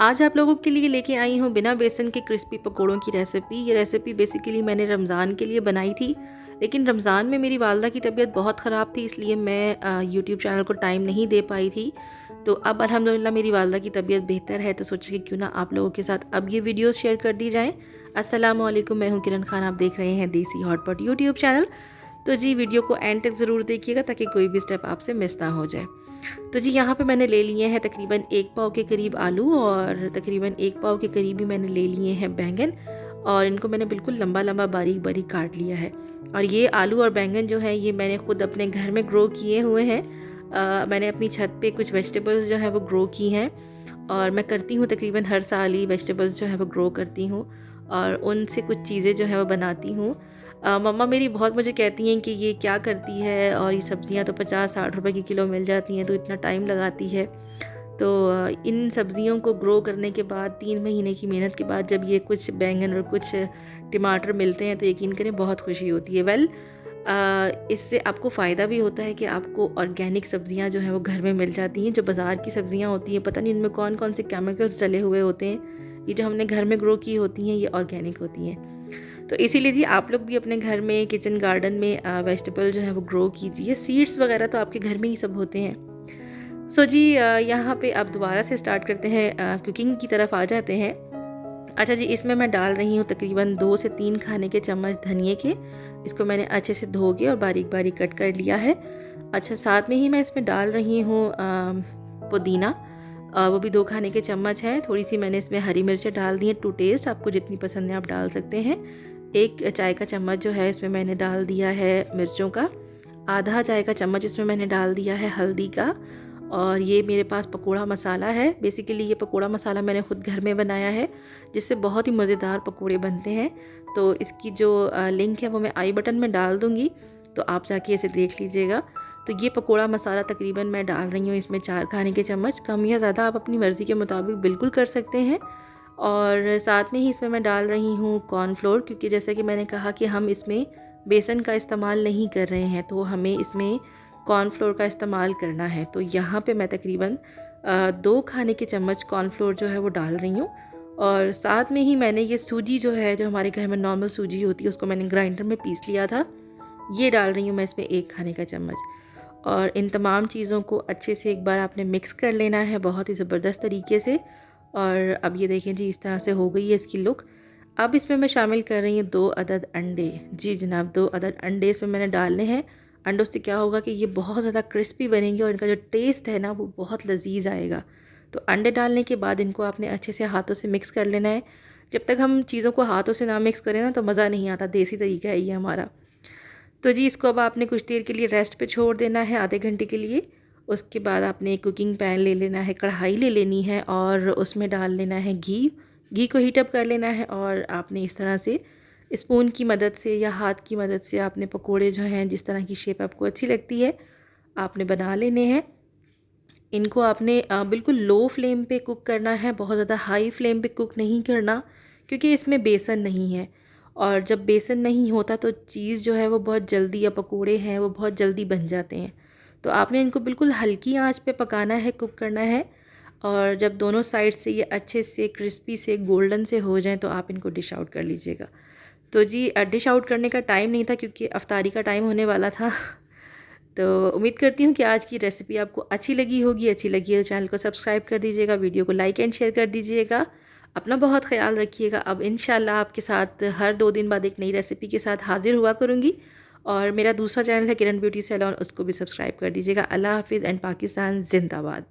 आज आप लोगों के लिए लेके आई हूँ बिना बेसन के क्रिस्पी पकोड़ों की रेसिपी। ये रेसिपी बेसिकली मैंने रमज़ान के लिए बनाई थी, लेकिन रमज़ान में मेरी वालदा की तबीयत बहुत ख़राब थी, इसलिए मैं यूट्यूब चैनल को टाइम नहीं दे पाई थी। तो अब अल्हम्दुलिल्लाह मेरी वालदा की तबीयत बेहतर है, तो सोचा कि क्यों ना आप लोगों के साथ अब ये वीडियोस शेयर कर दी जाएँ। अस्सलाम वालेकुम, मैं हूँ किरण खान, आप देख रहे हैं देसी हॉटपॉट यूट्यूब चैनल। तो जी वीडियो को एंड तक ज़रूर देखिएगा ताकि कोई भी स्टेप आपसे मिस ना हो जाए। तो जी यहाँ पे मैंने ले लिए हैं तकरीबन 1 पाव के करीब आलू और तकरीबन 1 पाव के करीब ही मैंने ले लिए हैं बैंगन, और इनको मैंने बिल्कुल लंबा लंबा बारीक बारीक काट लिया है। और ये आलू और बैंगन जो है ये मैंने ख़ुद अपने घर में ग्रो किए हुए हैं। मैंने अपनी छत पे कुछ वेजिटेबल्स जो है वो ग्रो की हैं, और मैं करती हूँ तकरीबन हर साल ही वेजिटेबल्स जो है वो ग्रो करती हूँ और उनसे कुछ चीज़ें जो है वो बनाती हूँ। मम्मा मेरी बहुत मुझे कहती हैं कि ये क्या करती है, और ये सब्ज़ियाँ तो 50-60 रुपए की किलो मिल जाती हैं, तो इतना टाइम लगाती है। तो इन सब्ज़ियों को ग्रो करने के बाद 3 महीने की मेहनत के बाद जब ये कुछ बैंगन और कुछ टमाटर मिलते हैं तो यकीन करें बहुत खुशी होती है। इससे आपको फ़ायदा भी होता है कि आपको ऑर्गेनिक सब्ज़ियाँ जो हैं वो घर में मिल जाती हैं। जो बाज़ार की सब्ज़ियाँ होती हैं पता नहीं इनमें कौन कौन से केमिकल्स डले हुए होते हैं, ये जो हमने घर में ग्रो की होती हैं ये ऑर्गेनिक होती हैं। तो इसीलिए जी आप लोग भी अपने घर में किचन गार्डन में वेजिटेबल जो है वो ग्रो कीजिए। सीड्स वगैरह तो आपके घर में ही सब होते हैं। सो जी यहाँ पे अब दोबारा से स्टार्ट करते हैं, कुकिंग की तरफ आ जाते हैं। अच्छा जी, इसमें मैं डाल रही हूँ तकरीबन 2 से 3 खाने के चम्मच धनिए के। इसको मैंने अच्छे से धो के और बारीक बारीक कट कर लिया है। अच्छा, साथ में ही मैं इसमें डाल रही हूँ पुदीना, वो भी 2 खाने के चम्मच हैं। थोड़ी सी मैंने इसमें हरी मिर्चें डाल दी हैं टू टेस्ट, आपको जितनी पसंद है आप डाल सकते हैं। 1 चाय का चम्मच जो है इसमें मैंने डाल दिया है मिर्चों का। आधा चाय का चम्मच इसमें मैंने डाल दिया है हल्दी का। और ये मेरे पास पकोड़ा मसाला है। बेसिकली ये पकोड़ा मसाला मैंने ख़ुद घर में बनाया है, जिससे बहुत ही मज़ेदार पकोड़े बनते हैं। तो इसकी जो लिंक है वो मैं आई बटन में डाल दूँगी, तो आप जाके इसे देख लीजिएगा। तो ये पकोड़ा मसाला तकरीबन मैं डाल रही हूँ इसमें 4 खाने के चम्मच। कम या ज़्यादा आप अपनी मर्ज़ी के मुताबिक बिल्कुल कर सकते हैं। और साथ में ही इसमें मैं डाल रही हूँ कॉर्नफ्लोर, क्योंकि जैसा कि मैंने कहा कि हम इसमें बेसन का इस्तेमाल नहीं कर रहे हैं, तो हमें इसमें कॉर्नफ्लोर का इस्तेमाल करना है। तो यहाँ पे मैं तकरीबन 2 खाने के चम्मच कॉर्नफ्लोर जो है वो डाल रही हूँ। और साथ में ही मैंने ये सूजी जो है, जो हमारे घर में नॉर्मल सूजी होती है, उसको मैंने ग्राइंडर में पीस लिया था, ये डाल रही हूँ मैं इसमें 1 खाने का चम्मच। और इन तमाम चीज़ों को अच्छे से एक बार आपने मिक्स कर लेना है बहुत ही ज़बरदस्त तरीके से। और अब ये देखें जी, इस तरह से हो गई है इसकी लुक। अब इसमें मैं शामिल कर रही हूँ 2 अदद अंडे। जी जनाब, 2 अदद अंडे इसमें मैंने डालने हैं। अंडों से क्या होगा कि ये बहुत ज़्यादा क्रिस्पी बनेंगे और इनका जो टेस्ट है ना वो बहुत लजीज आएगा। तो अंडे डालने के बाद इनको आपने अच्छे से हाथों से मिक्स कर लेना है। जब तक हम चीज़ों को हाथों से ना मिक्स करें ना तो मज़ा नहीं आता, देसी तरीका है ये हमारा। तो जी इसको अब आपने कुछ देर के लिए रेस्ट पे छोड़ देना है, आधे घंटे के लिए। उसके बाद आपने एक कुकिंग पैन ले लेना है, कढ़ाई ले लेनी है और उसमें डाल लेना है घी। घी को हीटअप कर लेना है और आपने इस तरह से स्पून की मदद से या हाथ की मदद से आपने पकोड़े जो हैं, जिस तरह की शेप आपको अच्छी लगती है, आपने बना लेने हैं। इनको आपने बिल्कुल लो फ्लेम पे कुक करना है, बहुत ज़्यादा हाई फ्लेम पे कुक नहीं करना, क्योंकि इसमें बेसन नहीं है। और जब बेसन नहीं होता तो चीज़ जो है वो बहुत जल्दी, या पकोड़े हैं वो बहुत जल्दी बन जाते हैं। तो आपने इनको बिल्कुल हल्की आंच पे पकाना है, कुक करना है। और जब दोनों साइड से ये अच्छे से क्रिस्पी से गोल्डन से हो जाएं तो आप इनको डिश आउट कर लीजिएगा। तो जी डिश आउट करने का टाइम नहीं था, क्योंकि अफ्तारी का टाइम होने वाला था। तो उम्मीद करती हूँ कि आज की रेसिपी आपको अच्छी लगी होगी। अच्छी लगी है तो चैनल को सब्सक्राइब कर दीजिएगा, वीडियो को लाइक एंड शेयर कर दीजिएगा। अपना बहुत ख्याल रखिएगा। अब इंशाल्लाह आपके साथ हर 2 दिन बाद एक नई रेसिपी के साथ हाजिर हुआ करूँगी। और मेरा दूसरा चैनल है किरण ब्यूटी सैलून, उसको भी सब्सक्राइब कर दीजिएगा। अल्लाह हाफिज़ एंड पाकिस्तान जिंदाबाद।